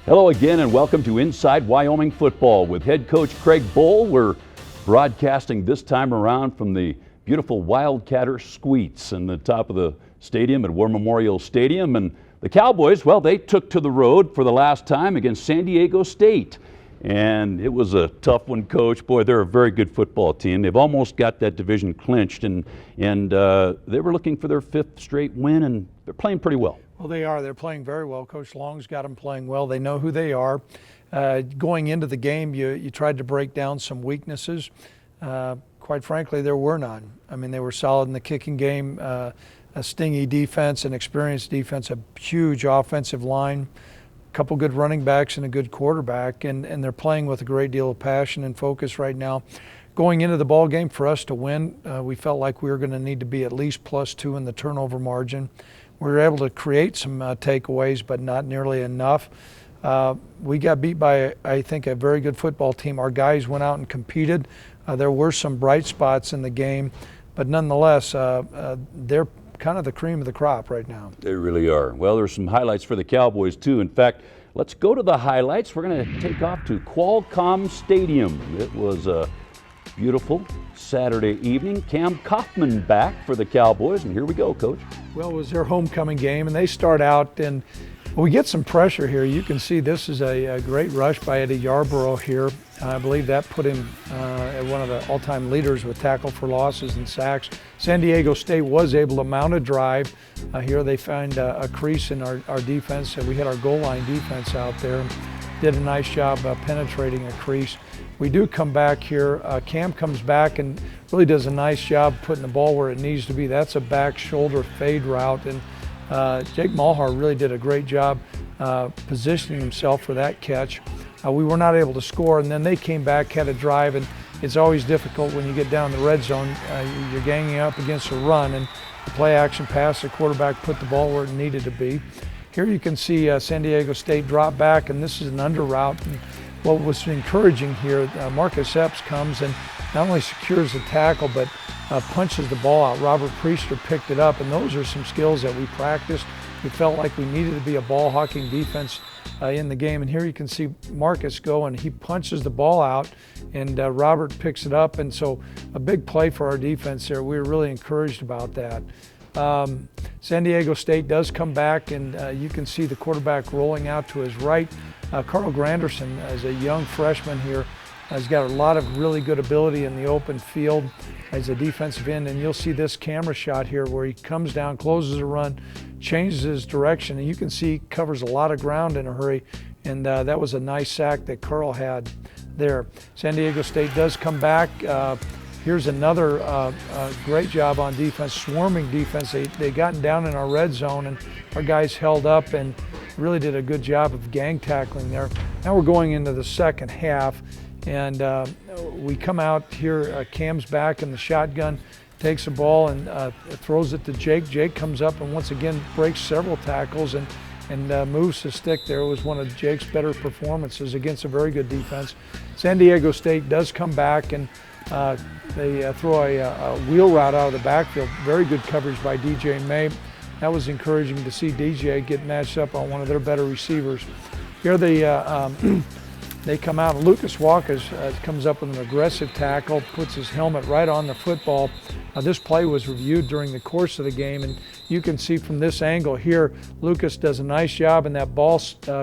Hello again and welcome to Inside Wyoming Football with head coach Craig Bohl. We're broadcasting this time around from the beautiful Wildcatter Suites in the top of the stadium at War Memorial Stadium. And the Cowboys, well, they took to the road for the last time against San Diego State. And it was a tough one, Coach. Boy, they're a very good football team. They've almost got that division clinched, and they were looking for their fifth straight win, and they're playing pretty well. Well, they are. They're playing very well. Coach Long's got them playing well. They know who they are. Going into the game, you tried to break down some weaknesses. Quite frankly, there were none. I mean, they were solid in the kicking game, a stingy defense, an experienced defense, a huge offensive line, a couple good running backs and a good quarterback, and they're playing with a great deal of passion and focus right now. Going into the ball game, for us to win, we felt like we were going to need to be at least +2 in the turnover margin. We were able to create some takeaways, but not nearly enough. We got beat by, I think, a very good football team. Our guys went out and competed. There were some bright spots in the game, but nonetheless, they're kind of the cream of the crop right now. They really are. Well, there's some highlights for the Cowboys, too. In fact, let's go to the highlights. We're going to take off to Qualcomm Stadium. It was a beautiful Saturday evening. Cam Kaufman back for the Cowboys, and here we go, Coach. Well, it was their homecoming game, and they start out, and we get some pressure here. You can see this is a great rush by Eddie Yarborough here. I believe that put him at one of the all-time leaders with tackle for losses and sacks. San Diego State was able to mount a drive. Here they find a crease in our defense, and we had our goal line defense out there. Did a nice job penetrating a crease. We do come back here. Cam comes back and really does a nice job putting the ball where it needs to be. That's a back shoulder fade route, and Jake Mulhar really did a great job positioning himself for that catch. We were not able to score, and then they came back, had a drive, and it's always difficult when you get down the red zone. You're ganging up against a run, and the play action pass, the quarterback put the ball where it needed to be. Here you can see San Diego State drop back, and this is an under route. And what was encouraging here, Marcus Epps comes and not only secures the tackle, but punches the ball out. Robert Priester picked it up, and those are some skills that we practiced. We felt like we needed to be a ball-hawking defense in the game. And here you can see Marcus go, and he punches the ball out, and Robert picks it up. And so a big play for our defense there. We were really encouraged about that. San Diego State does come back, and you can see the quarterback rolling out to his right. Carl Granderson, as a young freshman here, has got a lot of really good ability in the open field as a defensive end, and you'll see this camera shot here where he comes down, closes a run, changes his direction, and you can see he covers a lot of ground in a hurry, and that was a nice sack that Carl had there. San Diego State does come back. Here's another great job on defense, swarming defense. They gotten down in our red zone, and our guys held up and really did a good job of gang tackling there. Now we're going into the second half, and we come out here. Cam's back in the shotgun, takes the ball and throws it to Jake. Jake comes up and once again breaks several tackles and moves his stick there. It was one of Jake's better performances against a very good defense. San Diego State does come back, and they throw a wheel route out of the backfield. Very good coverage by DJ May. That was encouraging to see DJ get matched up on one of their better receivers. Here they come out, and Lucas Walker comes up with an aggressive tackle, puts his helmet right on the football. This play was reviewed during the course of the game, and you can see from this angle here, Lucas does a nice job, and that ball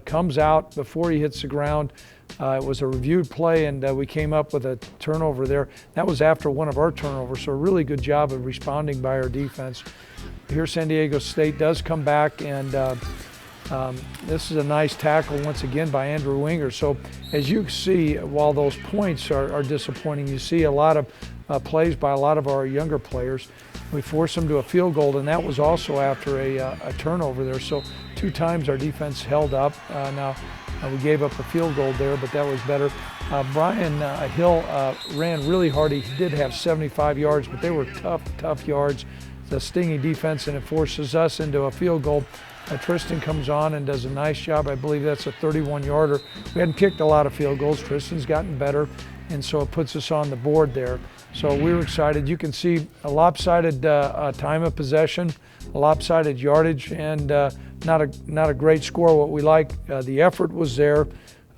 comes out before he hits the ground. It was a reviewed play, and we came up with a turnover there. That was after one of our turnovers, so a really good job of responding by our defense. Here San Diego State does come back, and this is a nice tackle once again by Andrew Winger. So as you see, while those points are disappointing, you see a lot of plays by a lot of our younger players. We forced them to a field goal, and that was also after a turnover there. So 2 times our defense held up. Now we gave up a field goal there, but that was better. Brian Hill ran really hard. He did have 75 yards, but they were tough yards. the stingy defense, and it forces us into a field goal. Tristan comes on and does a nice job. I believe that's a 31-yarder. We hadn't kicked a lot of field goals. Tristan's gotten better, and so it puts us on the board there. So we were excited. You can see a lopsided time of possession, a lopsided yardage, and not a great score. What we like, the effort was there,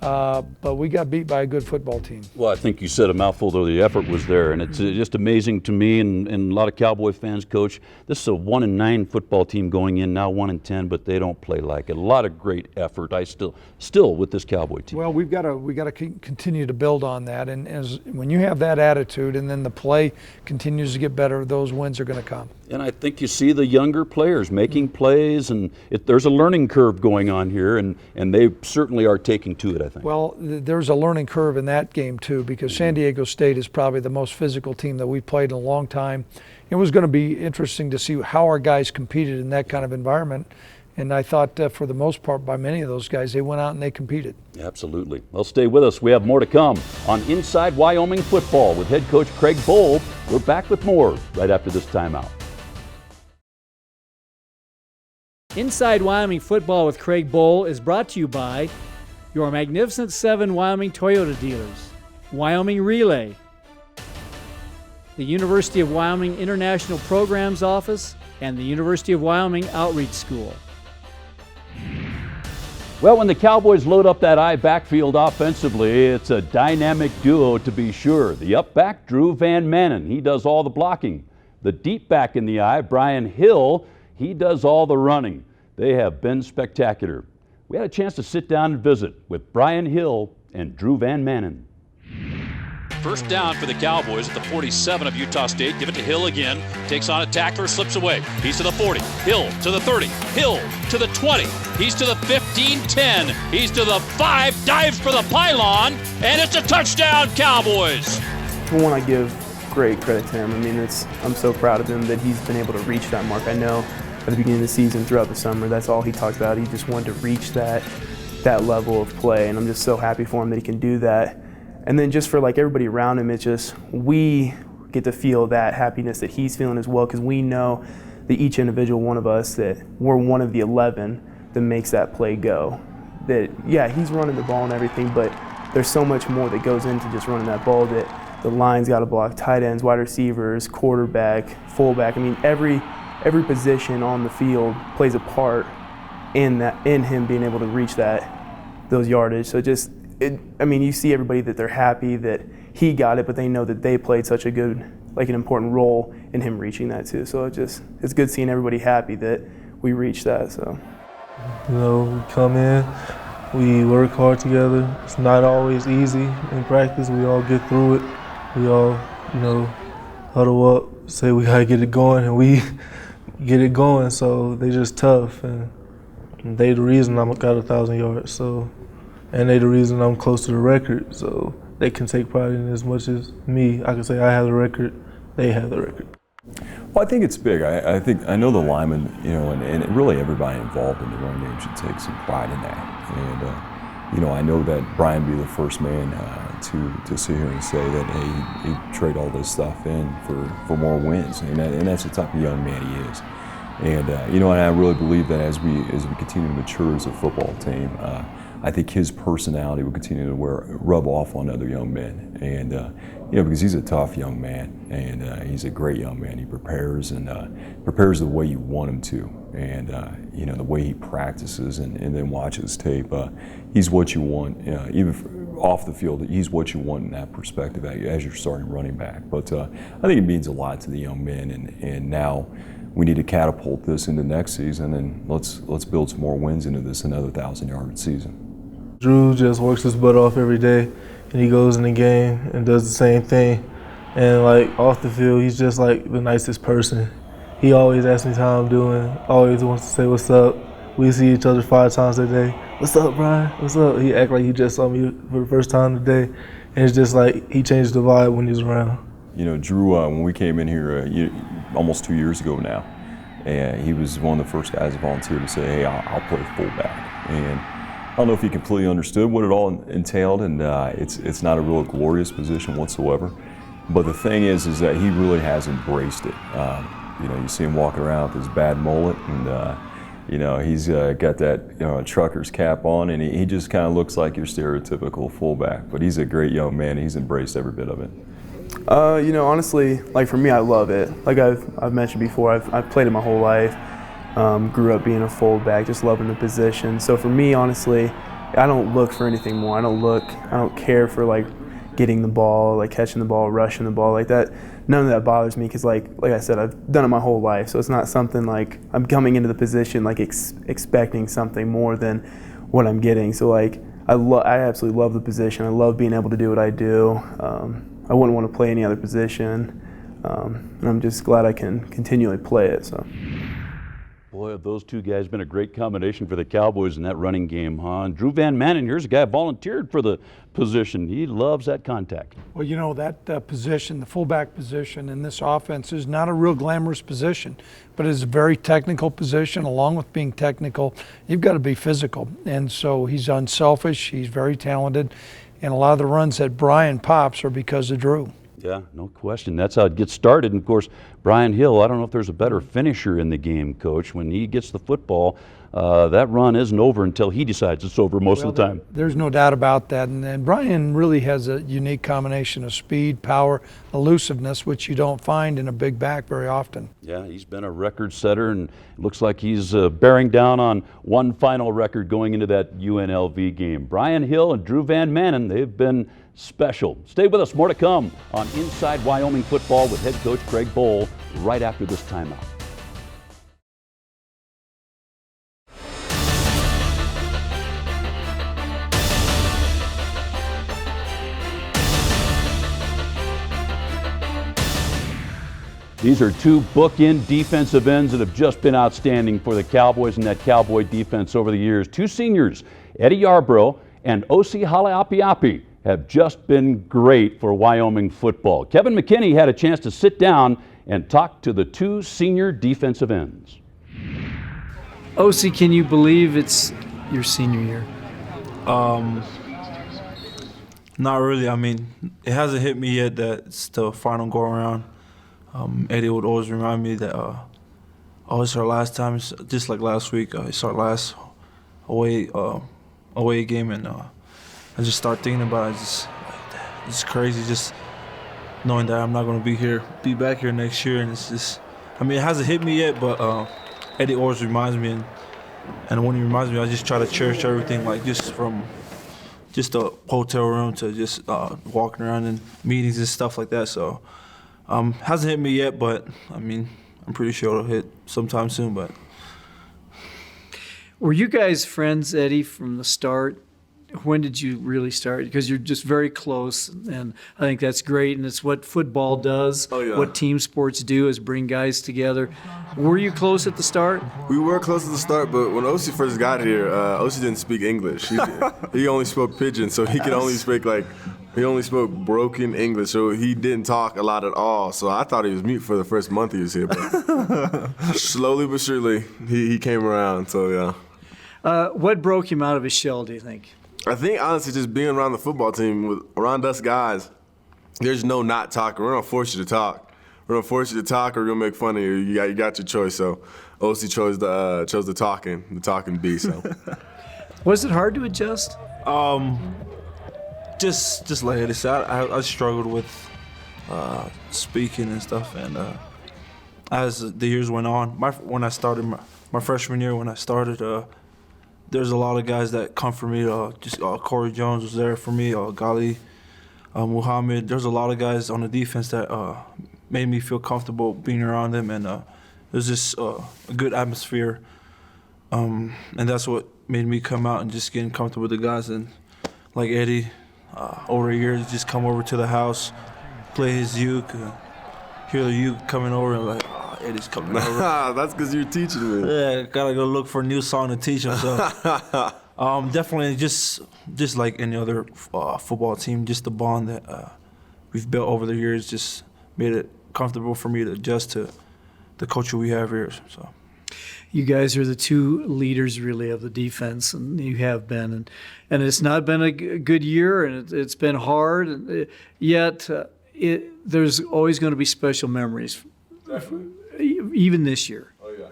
but we got beat by a good football team. Well, I think you said a mouthful, though. The effort was there, and it's just amazing to me and a lot of Cowboy fans, Coach. This is a 1-9 football team going in, now 1-10, but they don't play like it. A lot of great effort. I still with this Cowboy team. Well, we got to continue to build on that, and when you have that attitude, and then the play continues to get better, those wins are going to come. And I think you see the younger players making plays, and there's a learning curve going on here, and they certainly are taking to it, I think. Well, there's a learning curve in that game, too, because San Diego State is probably the most physical team that we've played in a long time. It was going to be interesting to see how our guys competed in that kind of environment, and I thought for the most part by many of those guys, they went out and they competed. Absolutely. Well, stay with us. We have more to come on Inside Wyoming Football with head coach Craig Bohl. We're back with more right after this timeout. Inside Wyoming Football with Craig Bohl is brought to you by your Magnificent 7 Wyoming Toyota dealers, Wyoming Relay, the University of Wyoming International Programs Office, and the University of Wyoming Outreach School. Well, when the Cowboys load up that I backfield offensively, it's a dynamic duo to be sure. The up back, Drew Van Manen, he does all the blocking. The deep back in the I, Brian Hill, he does all the running. They have been spectacular. We had a chance to sit down and visit with Brian Hill and Drew Van Manen. First down for the Cowboys at the 47 of Utah State. Give it to Hill again. Takes on a tackler, slips away. He's to the 40. Hill to the 30. Hill to the 20. He's to the 15-10. He's to the 5. Dives for the pylon. And it's a touchdown, Cowboys. I want to give great credit to him. I mean, I'm so proud of him that he's been able to reach that mark. I know at the beginning of the season, throughout the summer, that's all he talked about. He just wanted to reach that level of play, and I'm just so happy for him that he can do that. And then just for like everybody around him, it's just we get to feel that happiness that he's feeling as well, because we know that each individual one of us, that we're one of the 11 that makes that play go. That, yeah, he's running the ball and everything, but there's so much more that goes into just running that ball, that the line's got to block tight ends, wide receivers, quarterback, fullback. I mean, every position on the field plays a part in him being able to reach those yardage. So I mean, you see everybody that they're happy that he got it, but they know that they played such a good, like an important role in him reaching that too. So it's good seeing everybody happy that we reached that. So, you know, we come in, we work hard together. It's not always easy in practice. We all get through it. We all, you know, huddle up, say we gotta get it going, and we get it going. So they just tough, and they the reason I got 1,000 yards. So, and they the reason I'm close to the record. So they can take pride in it as much as me. I can say I have the record, they have the record. Well, I think it's big. I know the linemen, you know, and really everybody involved in the run game should take some pride in that. And you know, I know that Brian be the first man to sit here and say that, hey, he trade all this stuff in for more wins, and that's the type of young man he is. And you know, and I really believe that as we continue to mature as a football team, I think his personality will continue to rub off on other young men, and you know, because he's a tough young man, and he's a great young man. He prepares the way you want him to, and you know, the way he practices and then watches tape. He's what you want, even off the field. He's what you want in that perspective as you're starting running back. But I think it means a lot to the young men, and now we need to catapult this into next season, and let's build some more wins into this another 1,000-yard season. Drew just works his butt off every day, and he goes in the game and does the same thing. And like off the field, he's just like the nicest person. He always asks me how I'm doing, always wants to say what's up. We see each other 5 times a day. What's up, Brian? What's up? He act like he just saw me for the first time today. And it's just like he changed the vibe when he's around. You know, Drew, when we came in here almost 2 years ago now, and he was one of the first guys to volunteer to say, hey, I'll play fullback. And I don't know if he completely understood what it all entailed, and it's not a real glorious position whatsoever. But the thing is that he really has embraced it. You see him walking around with his bad mullet, and he's got that trucker's cap on, and he just kind of looks like your stereotypical fullback. But he's a great young man. He's embraced every bit of it. Honestly, like for me, I love it. Like I've mentioned before, I've played it my whole life. Grew up being a fullback, just loving the position. So for me, honestly, I don't look for anything more. I don't care for like getting the ball, like catching the ball, rushing the ball like that. None of that bothers me because like I said, I've done it my whole life. So it's not something like I'm coming into the position like expecting something more than what I'm getting. So like I absolutely love the position. I love being able to do what I do. I wouldn't want to play any other position, and I'm just glad I can continually play it. So. Boy, have those two guys been a great combination for the Cowboys in that running game, huh? And Drew Van Manen, here's a guy who volunteered for the position. He loves that contact. Well, that position, the fullback position in this offense is not a real glamorous position, but it's a very technical position. Along with being technical, you've got to be physical. And so he's unselfish, he's very talented, and a lot of the runs that Brian pops are because of Drew. Yeah, no question. That's how it gets started. And, of course, Brian Hill, I don't know if there's a better finisher in the game, Coach. When he gets the football, that run isn't over until he decides it's over most of the time. There's no doubt about that. And Brian really has a unique combination of speed, power, elusiveness, which you don't find in a big back very often. Yeah, he's been a record setter, and it looks like he's bearing down on one final record going into that UNLV game. Brian Hill and Drew Van Manen, they've been special. Stay with us. More to come on Inside Wyoming Football with head coach Craig Bohl right after this timeout. These are two bookend defensive ends that have just been outstanding for the Cowboys and that Cowboy defense over the years. Two seniors, Eddie Yarbrough and Osi Haleapiapi, have just been great for Wyoming football. Kevin McKinney had a chance to sit down and talk to the two senior defensive ends. Osi, can you believe it's your senior year? Not really. I mean, it hasn't hit me yet that it's the final go around. Eddie would always remind me that it's our last time. It's just like last week. It's our last away game, and I just start thinking about it. It's crazy just knowing that I'm not going to be back here next year. And it's just, I mean, it hasn't hit me yet, but Eddie always reminds me. And when he reminds me, I just try to cherish everything, like just from just the hotel room to just walking around in meetings and stuff like that. So hasn't hit me yet, but I mean, I'm pretty sure it'll hit sometime soon. But were you guys friends, Eddie, from the start? When did you really start? Because you're just very close, and I think that's great, and it's what football does. Oh, yeah. What team sports do is bring guys together. Were you close at the start? We were close at the start, but when Osi first got here, Osi didn't speak English. He only spoke Pidgin, so he could only speak he only spoke broken English, so he didn't talk a lot at all. So I thought he was mute for the first month he was here, but slowly but surely he came around. So yeah. What broke him out of his shell, do you think? I think honestly, just being around the football team, around us guys, there's no not talking. We're gonna force you to talk. We're gonna force you to talk, or we're gonna make fun of you. You got your choice. So, Osi chose the talking bee. So, was it hard to adjust? Just like Eddie said, I struggled with speaking and stuff, and as the years went on, when I started my freshman year, there's a lot of guys that come for me. Corey Jones was there for me. Gali, Muhammad. There's a lot of guys on the defense that made me feel comfortable being around them, and it was just a good atmosphere. And that's what made me come out and just getting comfortable with the guys. And like Eddie, over the years, just come over to the house, play his uke, hear the uke coming over, and like, Eddie's coming over. That's because you're teaching me. Yeah, gotta go look for a new song to teach him. So, definitely just like any other football team, just the bond that we've built over the years just made it comfortable for me to adjust to the culture we have here. So, you guys are the two leaders really of the defense, and you have been, and it's not been a good year, and it's been hard, and yet there's always going to be special memories. even this year. Oh, yeah.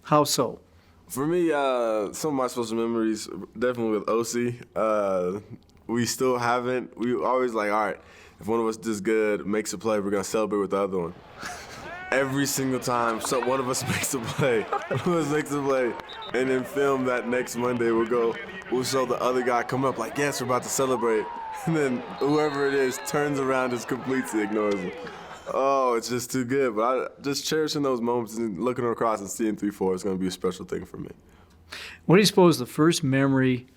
How so? For me, some of my special memories, definitely with OC. We still haven't. We always like, all right, if one of us does good, makes a play, we're going to celebrate with the other one. Every single time one of us makes a play, and then film that next Monday, we'll show the other guy come up like, yes, we're about to celebrate. And then whoever it is turns around, just completely ignores him. Oh, it's just too good. But I just cherishing those moments and looking across and seeing 3-4 is going to be a special thing for me. What do you suppose the first memory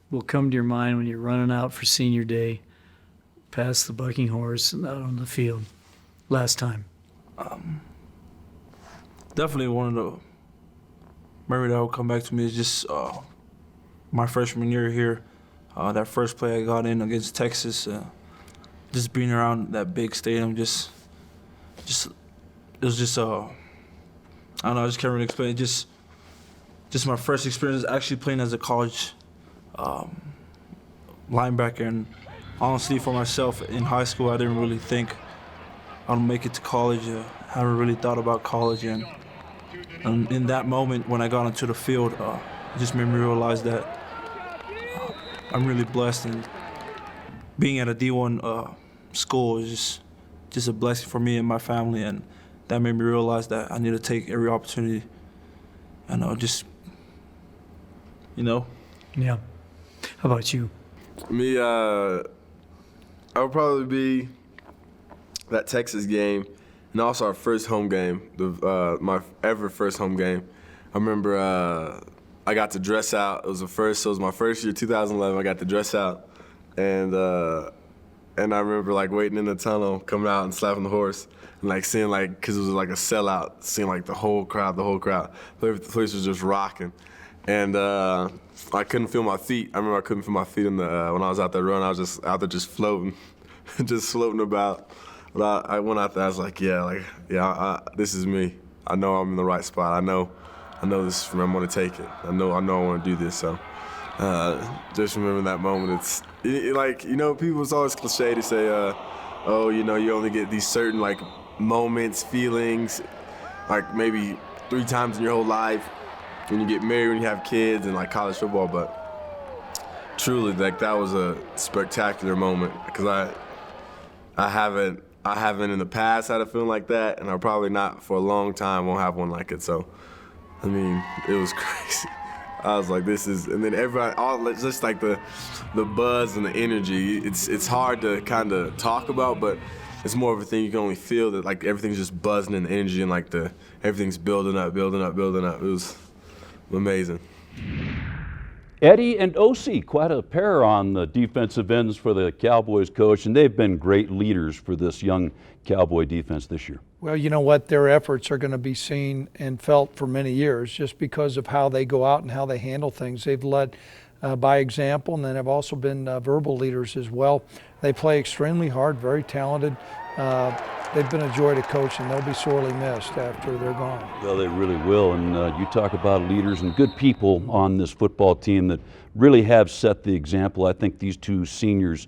will come to your mind when you're running out for senior day, past the bucking horse and out on the field last time? Definitely one of the memories that will come back to me is just my freshman year here. That first play I got in against Texas, just being around that big stadium, it was just I don't know, I just can't really explain it. Just my first experience actually playing as a college linebacker, and honestly, for myself in high school, I didn't really think I'd make it to college. I haven't really thought about college, and in that moment when I got onto the field, it just made me realize that I'm really blessed, and being at a D1 school is just a blessing for me and my family, and that made me realize that I need to take every opportunity and Yeah. How about you? Me, I would probably be that Texas game, and also our first home game, my ever first home game. I remember I got to dress out. It was my first year, 2011. I got to dress out, and I remember like waiting in the tunnel, coming out and slapping the horse, and like seeing because it was like a sellout, seeing like the whole crowd. The place was just rocking, and I couldn't feel my feet. I remember I couldn't feel my feet when I was out there running. I was just out there just floating, just floating about. But I went out there. I was like, this is me. I know I'm in the right spot. I know this is where I'm gonna take it. I know I want to do this. So just remember that moment. People, it's always cliche to say, you only get these certain moments, feelings, like maybe 3 times in your whole life. When you get married, when you have kids, and like college football. But truly, that was a spectacular moment, because I haven't in the past had a feeling like that, and I probably not for a long time won't have one like it. So, I mean, it was crazy. I was like, this is, and then everybody, just like the buzz and the energy. It's hard to kind of talk about, but it's more of a thing you can only feel, that like everything's just buzzing in the energy, and everything's building up. It was amazing. Eddie and OC, quite a pair on the defensive ends for the Cowboys coach, and they've been great leaders for this young Cowboy defense this year. Well, you know what? Their efforts are going to be seen and felt for many years just because of how they go out and how they handle things. They've led by example, and then have also been verbal leaders as well. They play extremely hard, very talented. They've been a joy to coach, and they'll be sorely missed after they're gone. Well, they really will. And you talk about leaders and good people on this football team that really have set the example. I think these 2 seniors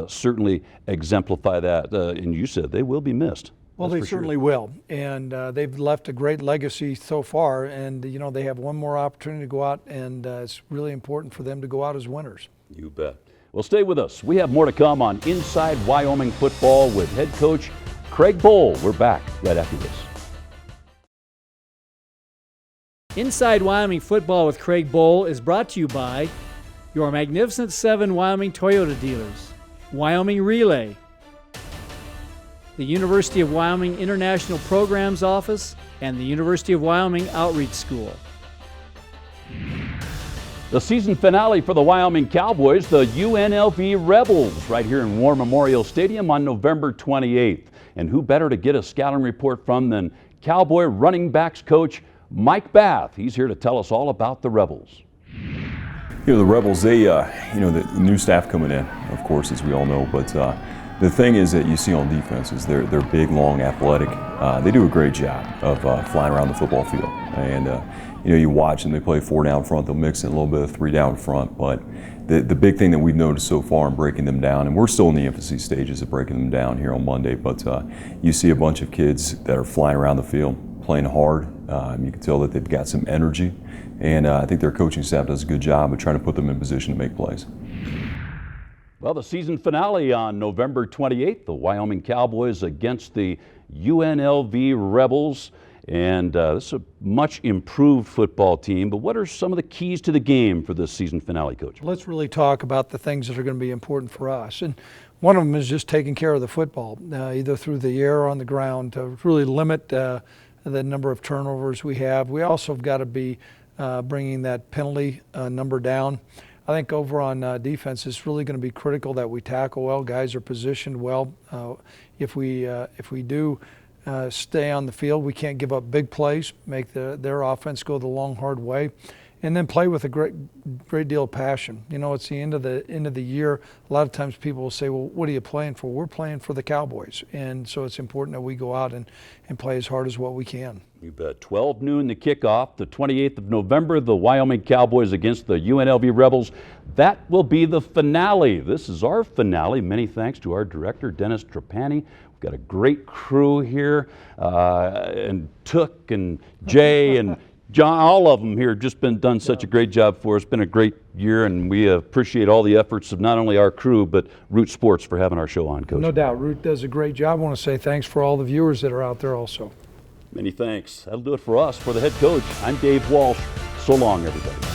certainly exemplify that. And you said they will be missed. Well, they certainly will. And they've left a great legacy so far. And, they have one more opportunity to go out, and it's really important for them to go out as winners. You bet. Well, stay with us. We have more to come on Inside Wyoming Football with head coach Craig Bohl. We're back right after this. Inside Wyoming Football with Craig Bohl is brought to you by your Magnificent 7 Wyoming Toyota dealers, Wyoming Relay, the University of Wyoming International Programs Office, and the University of Wyoming Outreach School. The season finale for the Wyoming Cowboys, the UNLV Rebels, right here in War Memorial Stadium on November 28th. And who better to get a scouting report from than Cowboy running backs coach Mike Bath. He's here to tell us all about the Rebels. The Rebels, they, the new staff coming in, of course, as we all know, but the thing is that you see on defense is they're big, long, athletic. They do a great job of flying around the football field. And, you watch them, they play 4 down front, they'll mix in a little bit of 3 down front, but the big thing that we've noticed so far in breaking them down, and we're still in the infancy stages of breaking them down here on Monday, but you see a bunch of kids that are flying around the field, playing hard. You can tell that they've got some energy, and I think their coaching staff does a good job of trying to put them in position to make plays. Well, the season finale on November 28th, the Wyoming Cowboys against the UNLV Rebels. And this is a much improved football team, but what are some of the keys to the game for this season finale, Coach? Let's really talk about the things that are going to be important for us. And one of them is just taking care of the football, either through the air or on the ground, to really limit the number of turnovers we have. We also have got to be bringing that penalty number down. I think over on defense, it's really going to be critical that we tackle well. Guys are positioned well. If we do stay on the field, we can't give up big plays, make their offense go the long, hard way, and then play with a great deal of passion. You know, it's the end of the year. A lot of times people will say, well, what are you playing for? We're playing for the Cowboys. And so it's important that we go out and play as hard as what we can. You bet. 12 noon the kickoff, the 28th of November, the Wyoming Cowboys against the UNLV Rebels. That will be the finale. This is our finale. Many thanks to our director, Dennis Trapani. We've got a great crew here, and Took and Jay and John, all of them here, just done such a great job for us. It's been a great year, and we appreciate all the efforts of not only our crew, but Root Sports for having our show on, Coach. No doubt. Root does a great job. I want to say thanks for all the viewers that are out there also. Many thanks. That'll do it for us. For the head coach, I'm Dave Walsh. So long, everybody.